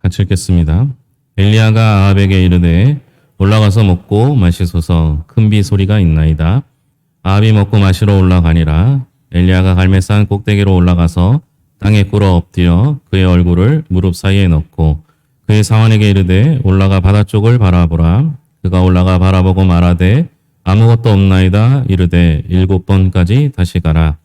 같이 읽겠습니다. 엘리야가 아합에게 이르되 올라가서 먹고 마시소서 큰 비 소리가 있나이다. 아합이 먹고 마시러 올라가니라. 엘리야가 갈멜산 꼭대기로 올라가서 땅에 꿇어 엎드려 그의 얼굴을 무릎 사이에 넣고 그의 사환에게 이르되 올라가 바다 쪽을 바라보라. 그가 올라가 바라보고 말하되 아무것도 없나이다. 이르되 7번까지 다시 가라.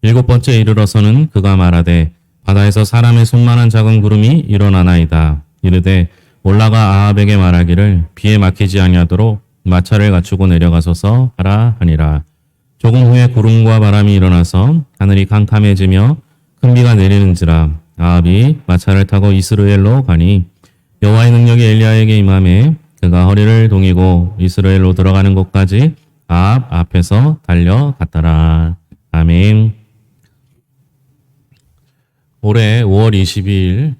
7번째 이르러서는 그가 말하되 바다에서 사람의 손만한 작은 구름이 일어나나이다. 이르되 올라가 아합에게 말하기를 비에 막히지 아니하도록 마차를 갖추고 내려가소서 하라 하니라. 조금 후에 구름과 바람이 일어나서 하늘이 캄캄해지며 큰 비가 내리는지라. 아합이 마차를 타고 이스라엘로 가니 여호와의 능력이 엘리야에게 임하매 그가 허리를 동이고 이스라엘로 들어가는 곳까지 아합 앞에서 달려갔더라. 아멘. 올해 5월 22일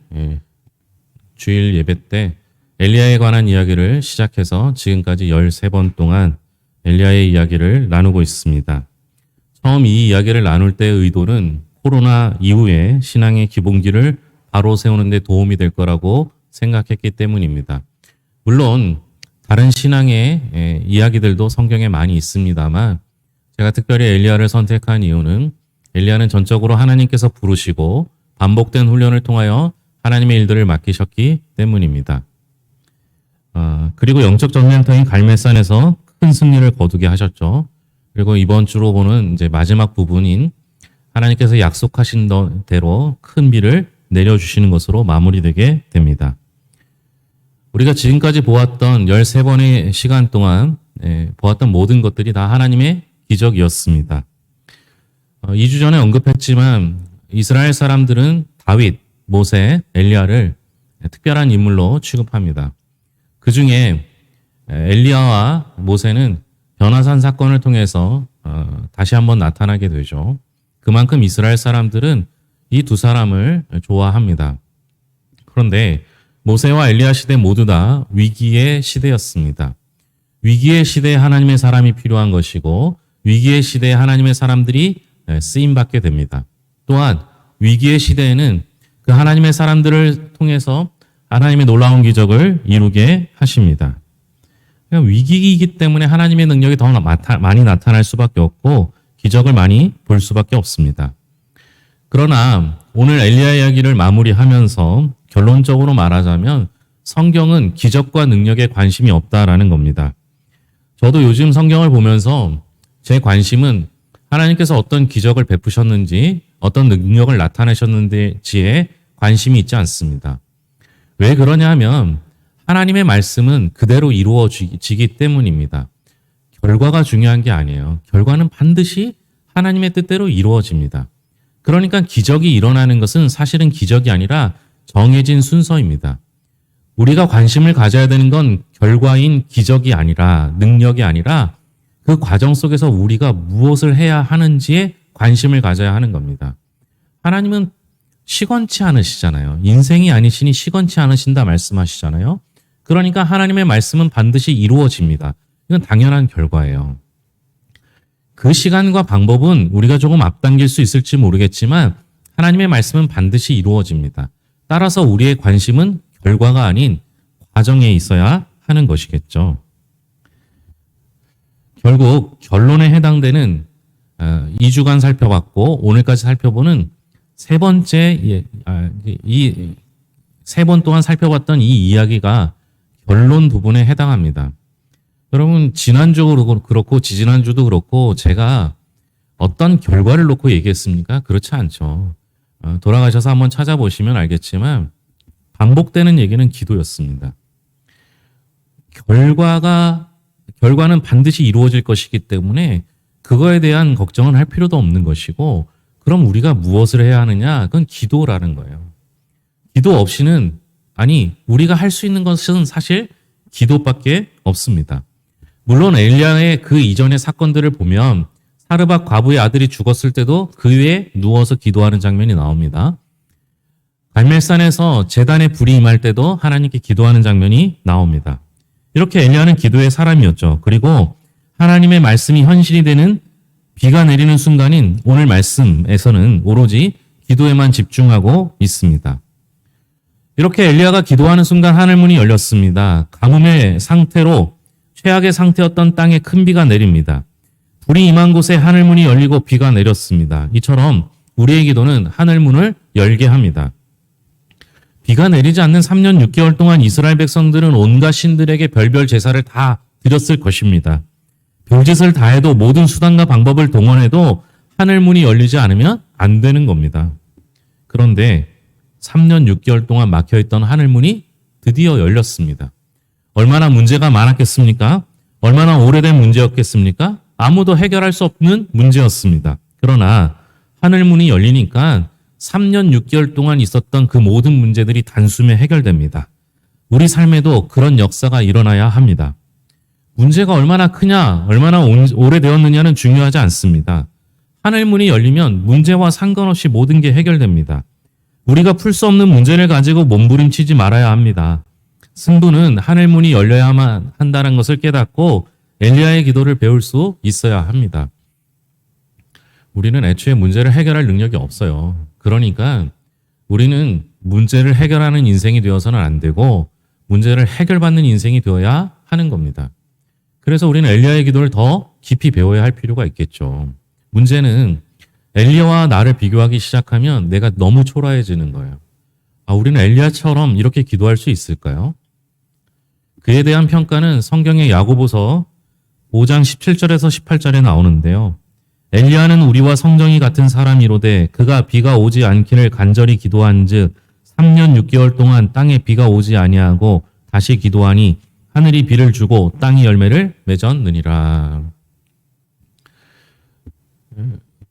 주일 예배 때 엘리야에 관한 이야기를 시작해서 지금까지 13번 동안 엘리야의 이야기를 나누고 있습니다. 처음 이 이야기를 나눌 때의 의도는 코로나 이후에 신앙의 기본기를 바로 세우는 데 도움이 될 거라고 생각했기 때문입니다. 물론 다른 신앙의 이야기들도 성경에 많이 있습니다만 제가 특별히 엘리야를 선택한 이유는 엘리야는 전적으로 하나님께서 부르시고 반복된 훈련을 통하여 하나님의 일들을 맡기셨기 때문입니다. 그리고 영적 전쟁터인 갈멜산에서 큰 승리를 거두게 하셨죠. 그리고 이번 주로 보는 이제 마지막 부분인 하나님께서 약속하신 대로 큰 비를 내려주시는 것으로 마무리되게 됩니다. 우리가 지금까지 보았던 13번의 시간 동안 보았던 모든 것들이 다 하나님의 기적이었습니다. 2주 전에 언급했지만 이스라엘 사람들은 다윗, 모세, 엘리야를 특별한 인물로 취급합니다. 그 중에 엘리야와 모세는 변화산 사건을 통해서 다시 한번 나타나게 되죠. 그만큼 이스라엘 사람들은 이 두 사람을 좋아합니다. 그런데 모세와 엘리야 시대 모두 다 위기의 시대였습니다. 위기의 시대에 하나님의 사람이 필요한 것이고 위기의 시대에 하나님의 사람들이 쓰임받게 됩니다. 또한 위기의 시대에는 그 하나님의 사람들을 통해서 하나님의 놀라운 기적을 이루게 하십니다. 위기이기 때문에 하나님의 능력이 더 많이 나타날 수밖에 없고 기적을 많이 볼 수밖에 없습니다. 그러나 오늘 엘리야 이야기를 마무리하면서 결론적으로 말하자면 성경은 기적과 능력에 관심이 없다라는 겁니다. 저도 요즘 성경을 보면서 제 관심은 하나님께서 어떤 기적을 베푸셨는지 어떤 능력을 나타내셨는지에 관심이 있지 않습니다. 왜 그러냐 하면 하나님의 말씀은 그대로 이루어지기 때문입니다. 결과가 중요한 게 아니에요. 결과는 반드시 하나님의 뜻대로 이루어집니다. 그러니까 기적이 일어나는 것은 사실은 기적이 아니라 정해진 순서입니다. 우리가 관심을 가져야 되는 건 결과인 기적이 아니라 능력이 아니라 그 과정 속에서 우리가 무엇을 해야 하는지에 관심을 가져야 하는 겁니다. 하나님은 시건치 않으시잖아요. 인생이 아니시니 시건치 않으신다 말씀하시잖아요. 그러니까 하나님의 말씀은 반드시 이루어집니다. 이건 당연한 결과예요. 그 시간과 방법은 우리가 조금 앞당길 수 있을지 모르겠지만 하나님의 말씀은 반드시 이루어집니다. 따라서 우리의 관심은 결과가 아닌 과정에 있어야 하는 것이겠죠. 결국 결론에 해당되는 2주간 살펴봤고 오늘까지 살펴보는 세 번째 이 세 번 동안 살펴봤던 이 이야기가 결론 부분에 해당합니다. 여러분 지난주도 그렇고 지지난주도 그렇고 제가 어떤 결과를 놓고 얘기했습니까? 그렇지 않죠. 돌아가셔서 한번 찾아보시면 알겠지만 반복되는 얘기는 기도였습니다. 결과는 반드시 이루어질 것이기 때문에 그거에 대한 걱정은 할 필요도 없는 것이고 그럼 우리가 무엇을 해야 하느냐? 그건 기도라는 거예요. 기도 없이는 우리가 할 수 있는 것은 사실 기도밖에 없습니다. 물론 엘리야의 그 이전의 사건들을 보면 사르밧 과부의 아들이 죽었을 때도 그 위에 누워서 기도하는 장면이 나옵니다. 갈멜산에서 제단에 불이 임할 때도 하나님께 기도하는 장면이 나옵니다. 이렇게 엘리야는 기도의 사람이었죠. 그리고 하나님의 말씀이 현실이 되는 비가 내리는 순간인 오늘 말씀에서는 오로지 기도에만 집중하고 있습니다. 이렇게 엘리야가 기도하는 순간 하늘문이 열렸습니다. 가뭄의 상태로 최악의 상태였던 땅에 큰 비가 내립니다. 불이 임한 곳에 하늘문이 열리고 비가 내렸습니다. 이처럼 우리의 기도는 하늘문을 열게 합니다. 비가 내리지 않는 3년 6개월 동안 이스라엘 백성들은 온갖 신들에게 별별 제사를 다 드렸을 것입니다. 별짓을 다 해도 모든 수단과 방법을 동원해도 하늘문이 열리지 않으면 안 되는 겁니다. 그런데 3년 6개월 동안 막혀있던 하늘문이 드디어 열렸습니다. 얼마나 문제가 많았겠습니까? 얼마나 오래된 문제였겠습니까? 아무도 해결할 수 없는 문제였습니다. 그러나 하늘문이 열리니까 3년 6개월 동안 있었던 그 모든 문제들이 단숨에 해결됩니다. 우리 삶에도 그런 역사가 일어나야 합니다. 문제가 얼마나 크냐, 얼마나 오래되었느냐는 중요하지 않습니다. 하늘문이 열리면 문제와 상관없이 모든 게 해결됩니다. 우리가 풀 수 없는 문제를 가지고 몸부림치지 말아야 합니다. 승부는 하늘문이 열려야만 한다는 것을 깨닫고 엘리야의 기도를 배울 수 있어야 합니다. 우리는 애초에 문제를 해결할 능력이 없어요. 그러니까 우리는 문제를 해결하는 인생이 되어서는 안 되고 문제를 해결받는 인생이 되어야 하는 겁니다. 그래서 우리는 엘리야의 기도를 더 깊이 배워야 할 필요가 있겠죠. 문제는 엘리야와 나를 비교하기 시작하면 내가 너무 초라해지는 거예요. 우리는 엘리야처럼 이렇게 기도할 수 있을까요? 그에 대한 평가는 성경의 야고보서 5장 17절에서 18절에 나오는데요. 엘리야는 우리와 성정이 같은 사람이로되 그가 비가 오지 않기를 간절히 기도한즉 3년 6개월 동안 땅에 비가 오지 아니하고 다시 기도하니 하늘이 비를 주고 땅이 열매를 맺었느니라.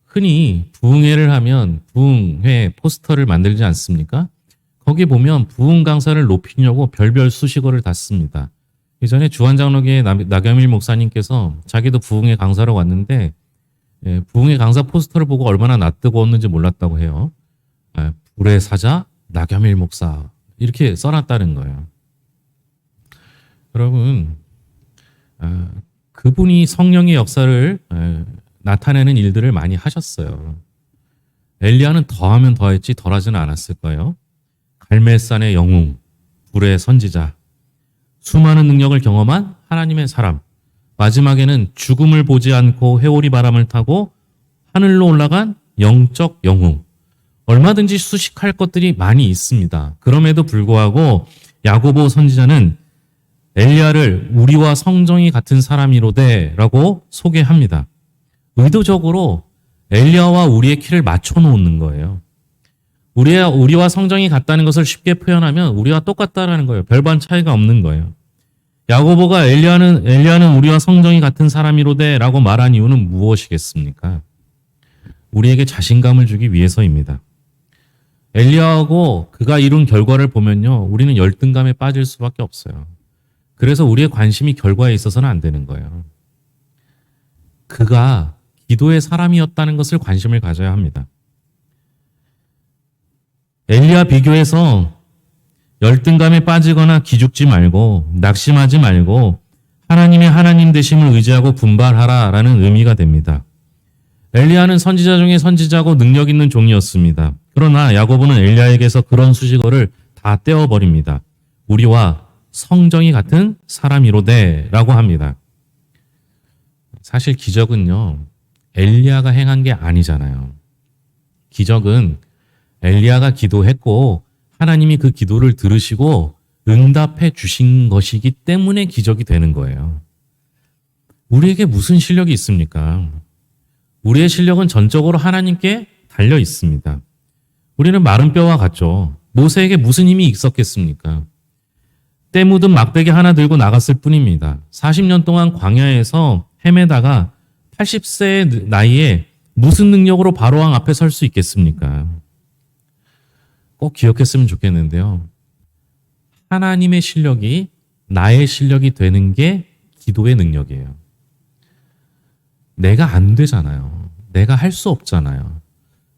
흔히 부흥회를 하면 부흥회 포스터를 만들지 않습니까? 거기 보면 부흥 강사를 높이려고 별별 수식어를 다 씁니다. 예전에 주한장로교회 나겸일 목사님께서 자기도 부흥회 강사로 왔는데 부흥회 강사 포스터를 보고 얼마나 낯뜨거웠는지 몰랐다고 해요. 불의 사자 나겸일 목사 이렇게 써놨다는 거예요. 여러분, 그분이 성령의 역사를 나타내는 일들을 많이 하셨어요. 엘리야는 더하면 더했지 덜하지는 않았을 거예요. 갈멜산의 영웅, 불의 선지자, 수많은 능력을 경험한 하나님의 사람, 마지막에는 죽음을 보지 않고 회오리 바람을 타고 하늘로 올라간 영적 영웅. 얼마든지 수식할 것들이 많이 있습니다. 그럼에도 불구하고 야고보 선지자는 엘리야를 우리와 성정이 같은 사람이로되라고 소개합니다. 의도적으로 엘리야와 우리의 키를 맞춰 놓는 거예요. 우리와 성정이 같다는 것을 쉽게 표현하면 우리와 똑같다라는 거예요. 별반 차이가 없는 거예요. 야고보가 엘리야는 우리와 성정이 같은 사람이로되라고 말한 이유는 무엇이겠습니까? 우리에게 자신감을 주기 위해서입니다. 엘리야하고 그가 이룬 결과를 보면요, 우리는 열등감에 빠질 수밖에 없어요. 그래서 우리의 관심이 결과에 있어서는 안 되는 거예요. 그가 기도의 사람이었다는 것을 관심을 가져야 합니다. 엘리야 비교해서 열등감에 빠지거나 기죽지 말고 낙심하지 말고 하나님의 하나님 되심을 의지하고 분발하라라는 의미가 됩니다. 엘리야는 선지자 중에 선지자고 능력 있는 종이었습니다. 그러나 야고보는 엘리야에게서 그런 수식어를 다 떼어버립니다. 우리와 성정이 같은 사람이로되라고 합니다. 사실 기적은요, 엘리야가 행한 게 아니잖아요. 기적은 엘리야가 기도했고 하나님이 그 기도를 들으시고 응답해 주신 것이기 때문에 기적이 되는 거예요. 우리에게 무슨 실력이 있습니까? 우리의 실력은 전적으로 하나님께 달려 있습니다. 우리는 마른 뼈와 같죠. 모세에게 무슨 힘이 있었겠습니까? 때 묻은 막대기 하나 들고 나갔을 뿐입니다. 40년 동안 광야에서 헤매다가 80세의 나이에 무슨 능력으로 바로왕 앞에 설 수 있겠습니까? 꼭 기억했으면 좋겠는데요. 하나님의 실력이 나의 실력이 되는 게 기도의 능력이에요. 내가 안 되잖아요. 내가 할 수 없잖아요.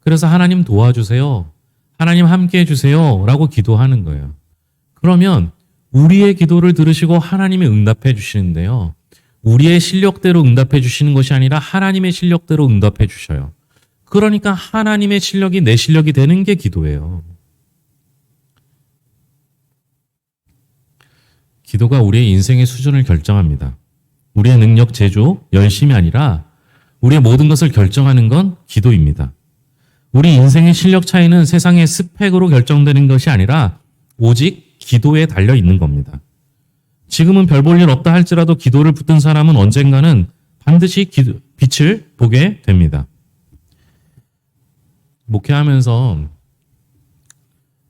그래서 하나님 도와주세요. 하나님 함께 해주세요. 라고 기도하는 거예요. 그러면 우리의 기도를 들으시고 하나님이 응답해 주시는데요. 우리의 실력대로 응답해 주시는 것이 아니라 하나님의 실력대로 응답해 주셔요. 그러니까 하나님의 실력이 내 실력이 되는 게 기도예요. 기도가 우리의 인생의 수준을 결정합니다. 우리의 능력, 재주, 열심이 아니라 우리의 모든 것을 결정하는 건 기도입니다. 우리 인생의 실력 차이는 세상의 스펙으로 결정되는 것이 아니라 오직 기도에 달려 있는 겁니다. 지금은 별 볼 일 없다 할지라도 기도를 붙든 사람은 언젠가는 반드시 빛을 보게 됩니다. 목회하면서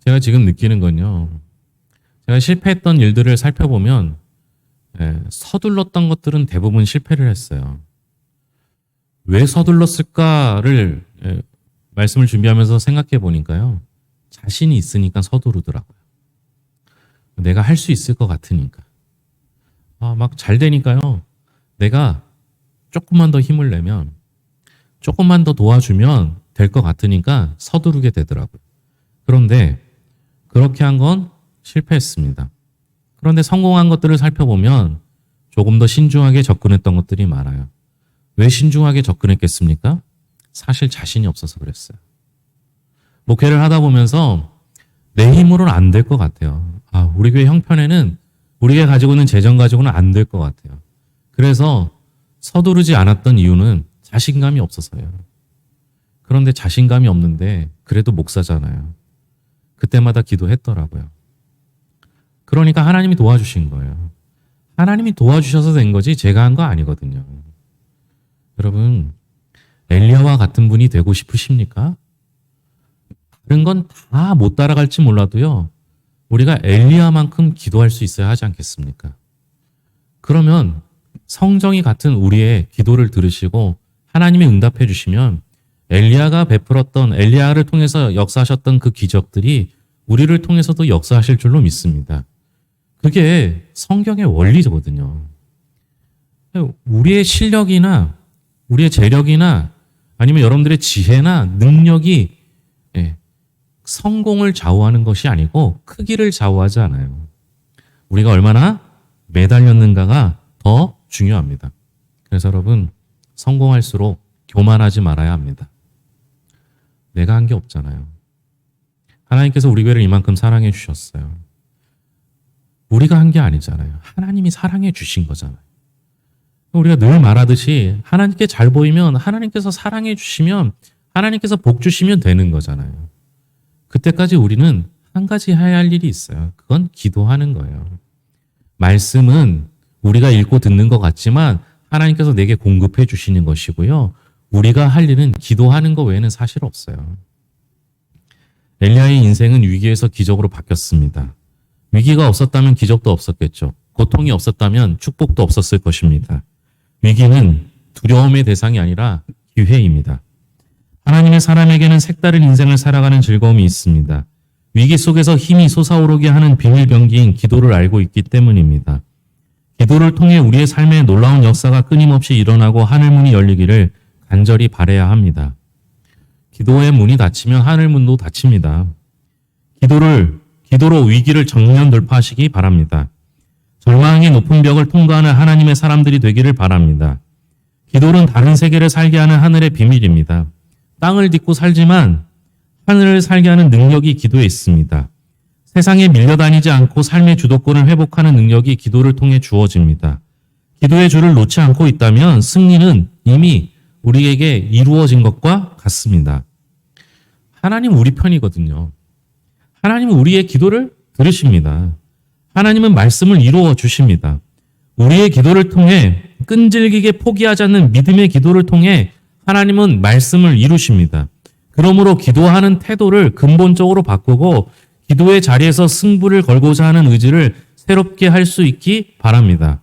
제가 지금 느끼는 건요. 제가 실패했던 일들을 살펴보면 서둘렀던 것들은 대부분 실패를 했어요. 왜 서둘렀을까를 말씀을 준비하면서 생각해 보니까요. 자신이 있으니까 서두르더라고요. 내가 할 수 있을 것 같으니까. 막 잘 되니까요. 내가 조금만 더 힘을 내면, 조금만 더 도와주면 될 것 같으니까 서두르게 되더라고요. 그런데 그렇게 한 건 실패했습니다. 그런데 성공한 것들을 살펴보면 조금 더 신중하게 접근했던 것들이 많아요. 왜 신중하게 접근했겠습니까? 사실 자신이 없어서 그랬어요. 목회를 하다 보면서 내 힘으로는 안 될 것 같아요. 우리 교회 형편에는 우리가 가지고 있는 재정 가지고는 안 될 것 같아요. 그래서 서두르지 않았던 이유는 자신감이 없어서요. 그런데 자신감이 없는데 그래도 목사잖아요. 그때마다 기도했더라고요. 그러니까 하나님이 도와주신 거예요. 하나님이 도와주셔서 된 거지 제가 한 거 아니거든요. 여러분, 엘리야와 같은 분이 되고 싶으십니까? 다른 건 다 못 따라갈지 몰라도요. 우리가 엘리야만큼 기도할 수 있어야 하지 않겠습니까? 그러면 성정이 같은 우리의 기도를 들으시고 하나님이 응답해 주시면 엘리야가 베풀었던, 엘리야를 통해서 역사하셨던 그 기적들이 우리를 통해서도 역사하실 줄로 믿습니다. 그게 성경의 원리거든요. 우리의 실력이나 우리의 재력이나 아니면 여러분들의 지혜나 능력이 성공을 좌우하는 것이 아니고 크기를 좌우하지 않아요. 우리가 얼마나 매달렸는가가 더 중요합니다. 그래서 여러분, 성공할수록 교만하지 말아야 합니다. 내가 한 게 없잖아요. 하나님께서 우리 교회를 이만큼 사랑해 주셨어요. 우리가 한 게 아니잖아요. 하나님이 사랑해 주신 거잖아요. 우리가 늘 말하듯이 하나님께 잘 보이면 하나님께서 사랑해 주시면 하나님께서 복 주시면 되는 거잖아요. 그때까지 우리는 한 가지 해야 할 일이 있어요. 그건 기도하는 거예요. 말씀은 우리가 읽고 듣는 것 같지만 하나님께서 내게 공급해 주시는 것이고요. 우리가 할 일은 기도하는 것 외에는 사실 없어요. 엘리야의 인생은 위기에서 기적으로 바뀌었습니다. 위기가 없었다면 기적도 없었겠죠. 고통이 없었다면 축복도 없었을 것입니다. 위기는 두려움의 대상이 아니라 기회입니다. 하나님의 사람에게는 색다른 인생을 살아가는 즐거움이 있습니다. 위기 속에서 힘이 솟아오르게 하는 비밀병기인 기도를 알고 있기 때문입니다. 기도를 통해 우리의 삶에 놀라운 역사가 끊임없이 일어나고 하늘문이 열리기를 간절히 바라야 합니다. 기도의 문이 닫히면 하늘문도 닫힙니다. 기도로 위기를 정면 돌파하시기 바랍니다. 절망의 높은 벽을 통과하는 하나님의 사람들이 되기를 바랍니다. 기도는 다른 세계를 살게 하는 하늘의 비밀입니다. 땅을 딛고 살지만 하늘을 살게 하는 능력이 기도에 있습니다. 세상에 밀려다니지 않고 삶의 주도권을 회복하는 능력이 기도를 통해 주어집니다. 기도의 줄을 놓지 않고 있다면 승리는 이미 우리에게 이루어진 것과 같습니다. 하나님 우리 편이거든요. 하나님은 우리의 기도를 들으십니다. 하나님은 말씀을 이루어 주십니다. 우리의 기도를 통해 끈질기게 포기하지 않는 믿음의 기도를 통해 하나님은 말씀을 이루십니다. 그러므로 기도하는 태도를 근본적으로 바꾸고 기도의 자리에서 승부를 걸고자 하는 의지를 새롭게 할 수 있기 바랍니다.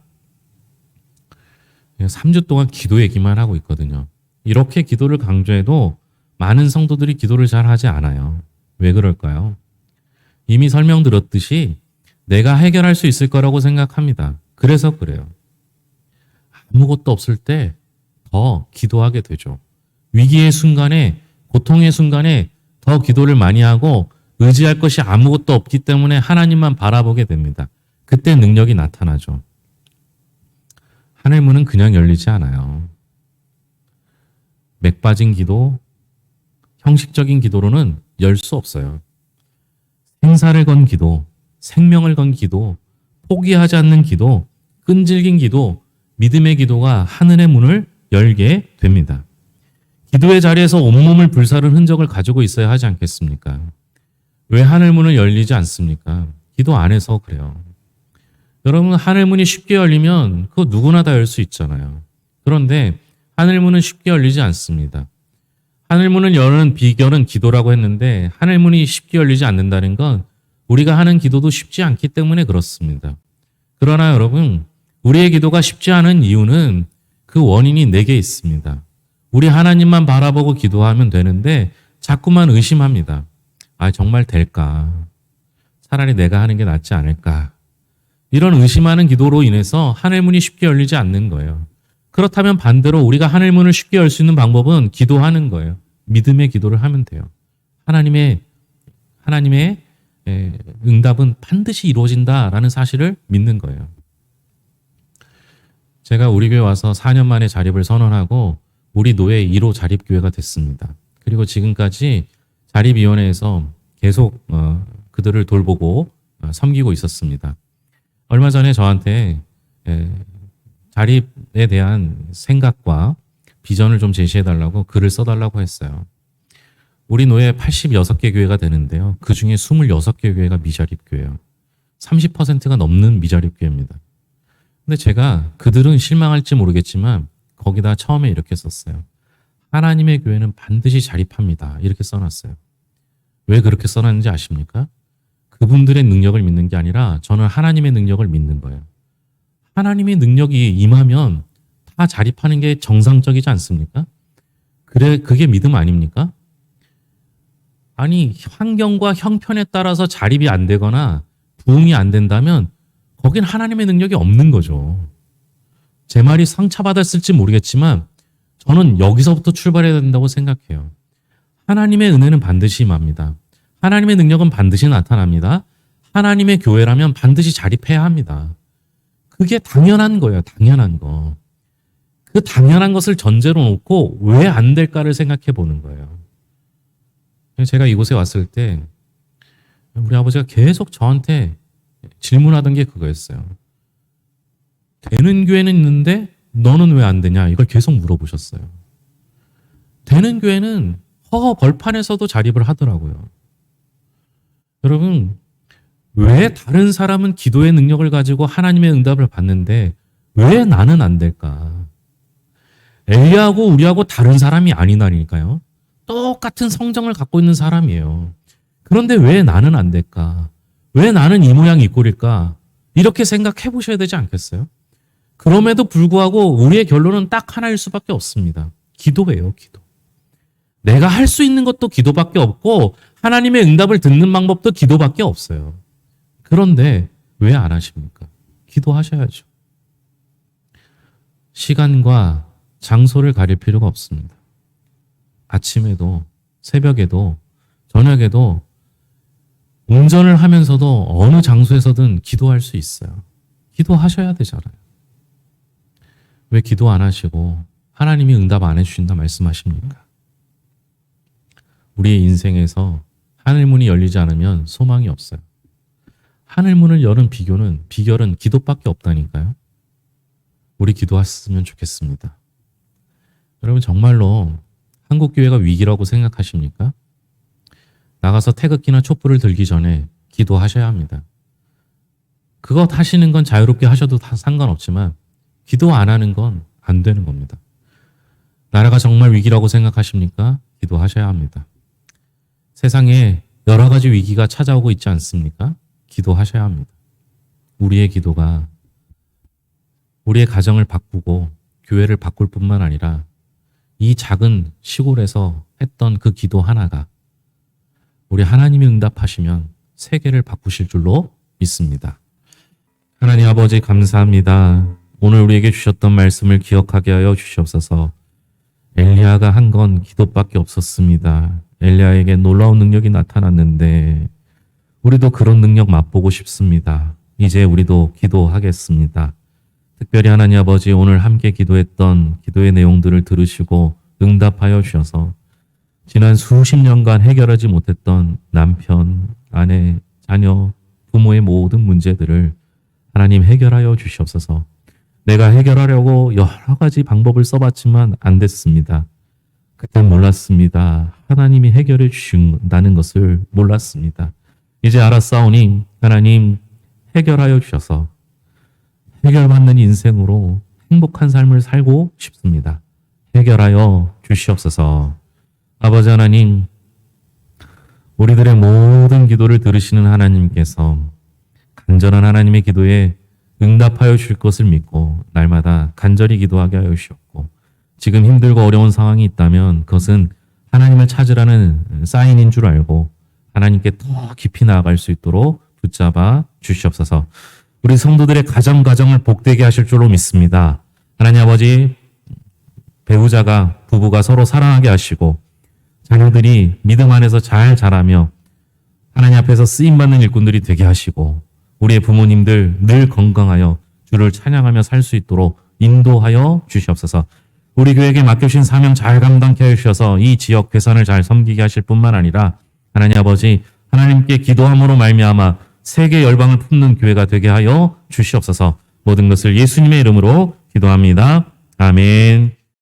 3주 동안 기도 얘기만 하고 있거든요. 이렇게 기도를 강조해도 많은 성도들이 기도를 잘 하지 않아요. 왜 그럴까요? 이미 설명드렸듯이 내가 해결할 수 있을 거라고 생각합니다. 그래서 그래요. 아무것도 없을 때 더 기도하게 되죠. 위기의 순간에, 고통의 순간에 더 기도를 많이 하고 의지할 것이 아무것도 없기 때문에 하나님만 바라보게 됩니다. 그때 능력이 나타나죠. 하늘문은 그냥 열리지 않아요. 맥 빠진 기도, 형식적인 기도로는 열 수 없어요. 생사를 건 기도, 생명을 건 기도, 포기하지 않는 기도, 끈질긴 기도, 믿음의 기도가 하늘의 문을 열게 됩니다. 기도의 자리에서 온몸을 불사른 흔적을 가지고 있어야 하지 않겠습니까? 왜 하늘 문을 열리지 않습니까? 기도 안 해서 그래요. 여러분, 하늘 문이 쉽게 열리면 그거 누구나 다 열 수 있잖아요. 그런데 하늘 문은 쉽게 열리지 않습니다. 하늘 문을 여는 비결은 기도라고 했는데 하늘 문이 쉽게 열리지 않는다는 건 우리가 하는 기도도 쉽지 않기 때문에 그렇습니다. 그러나 여러분, 우리의 기도가 쉽지 않은 이유는 그 원인이 내게 있습니다. 우리 하나님만 바라보고 기도하면 되는데 자꾸만 의심합니다. 아, 정말 될까? 차라리 내가 하는 게 낫지 않을까? 이런 의심하는 기도로 인해서 하늘문이 쉽게 열리지 않는 거예요. 그렇다면 반대로 우리가 하늘문을 쉽게 열 수 있는 방법은 기도하는 거예요. 믿음의 기도를 하면 돼요. 하나님의 응답은 반드시 이루어진다라는 사실을 믿는 거예요. 제가 우리 교회 와서 4년 만에 자립을 선언하고 우리 노예 1호 자립교회가 됐습니다. 그리고 지금까지 자립위원회에서 계속 그들을 돌보고 섬기고 있었습니다. 얼마 전에 저한테 자립에 대한 생각과 비전을 좀 제시해달라고 글을 써달라고 했어요. 우리 노예 86개 교회가 되는데요. 그 중에 26개 교회가 미자립교회예요. 30%가 넘는 미자립교회입니다. 근데 제가 그들은 실망할지 모르겠지만 거기다 처음에 이렇게 썼어요. 하나님의 교회는 반드시 자립합니다. 이렇게 써놨어요. 왜 그렇게 써놨는지 아십니까? 그분들의 능력을 믿는 게 아니라 저는 하나님의 능력을 믿는 거예요. 하나님의 능력이 임하면 다 자립하는 게 정상적이지 않습니까? 그게 믿음 아닙니까? 아니, 환경과 형편에 따라서 자립이 안 되거나 부흥이 안 된다면 거긴 하나님의 능력이 없는 거죠. 제 말이 상처받았을지 모르겠지만 저는 여기서부터 출발해야 된다고 생각해요. 하나님의 은혜는 반드시 임합니다. 하나님의 능력은 반드시 나타납니다. 하나님의 교회라면 반드시 자립해야 합니다. 그게 당연한 거예요. 당연한 거. 그 당연한 것을 전제로 놓고 왜 안 될까를 생각해 보는 거예요. 제가 이곳에 왔을 때 우리 아버지가 계속 저한테 질문하던 게 그거였어요. 되는 교회는 있는데 너는 왜 안 되냐? 이걸 계속 물어보셨어요. 되는 교회는 허허 벌판에서도 자립을 하더라고요. 여러분, 왜 다른 사람은 기도의 능력을 가지고 하나님의 응답을 받는데 왜 나는 안 될까? 엘리야하고 우리하고 다른 사람이 아니라니까요. 똑같은 성정을 갖고 있는 사람이에요. 그런데 왜 나는 안 될까? 왜 나는 이 모양 이 꼴일까? 이렇게 생각해 보셔야 되지 않겠어요? 그럼에도 불구하고 우리의 결론은 딱 하나일 수밖에 없습니다. 기도예요, 기도. 내가 할 수 있는 것도 기도밖에 없고 하나님의 응답을 듣는 방법도 기도밖에 없어요. 그런데 왜 안 하십니까? 기도하셔야죠. 시간과 장소를 가릴 필요가 없습니다. 아침에도 새벽에도 저녁에도 운전을 하면서도 어느 장소에서든 기도할 수 있어요. 기도하셔야 되잖아요. 왜 기도 안 하시고 하나님이 응답 안 해주신다 말씀하십니까? 우리의 인생에서 하늘문이 열리지 않으면 소망이 없어요. 하늘문을 여는 비결은 기도밖에 없다니까요. 우리 기도했으면 좋겠습니다. 여러분, 정말로 한국교회가 위기라고 생각하십니까? 나가서 태극기나 촛불을 들기 전에 기도하셔야 합니다. 그것 하시는 건 자유롭게 하셔도 다 상관없지만 기도 안 하는 건 안 되는 겁니다. 나라가 정말 위기라고 생각하십니까? 기도하셔야 합니다. 세상에 여러 가지 위기가 찾아오고 있지 않습니까? 기도하셔야 합니다. 우리의 기도가 우리의 가정을 바꾸고 교회를 바꿀 뿐만 아니라 이 작은 시골에서 했던 그 기도 하나가 우리 하나님이 응답하시면 세계를 바꾸실 줄로 믿습니다. 하나님 아버지 감사합니다. 오늘 우리에게 주셨던 말씀을 기억하게 하여 주시옵소서. 엘리야가 한 건 기도밖에 없었습니다. 엘리야에게 놀라운 능력이 나타났는데 우리도 그런 능력 맛보고 싶습니다. 이제 우리도 기도하겠습니다. 특별히 하나님 아버지, 오늘 함께 기도했던 기도의 내용들을 들으시고 응답하여 주셔서 지난 수십 년간 해결하지 못했던 남편, 아내, 자녀, 부모의 모든 문제들을 하나님 해결하여 주시옵소서. 내가 해결하려고 여러 가지 방법을 써봤지만 안 됐습니다. 그땐 몰랐습니다. 하나님이 해결해 주신다는 것을 몰랐습니다. 이제 알았사오니 하나님 해결하여 주셔서 해결받는 인생으로 행복한 삶을 살고 싶습니다. 해결하여 주시옵소서. 아버지 하나님, 우리들의 모든 기도를 들으시는 하나님께서 간절한 하나님의 기도에 응답하여 주실 것을 믿고 날마다 간절히 기도하게 하여 주셨고, 지금 힘들고 어려운 상황이 있다면 그것은 하나님을 찾으라는 사인인 줄 알고 하나님께 더 깊이 나아갈 수 있도록 붙잡아 주시옵소서. 우리 성도들의 가정을 복되게 하실 줄로 믿습니다. 하나님 아버지, 배우자가, 부부가 서로 사랑하게 하시고 자녀들이 믿음 안에서 잘 자라며 하나님 앞에서 쓰임받는 일꾼들이 되게 하시고, 우리의 부모님들 늘 건강하여 주를 찬양하며 살 수 있도록 인도하여 주시옵소서. 우리 교회에게 맡겨주신 사명 잘 감당케 하셔서 이 지역 괴산을 잘 섬기게 하실 뿐만 아니라 하나님 아버지, 하나님께 기도함으로 말미암아 세계 열방을 품는 교회가 되게 하여 주시옵소서. 모든 것을 예수님의 이름으로 기도합니다. 아멘.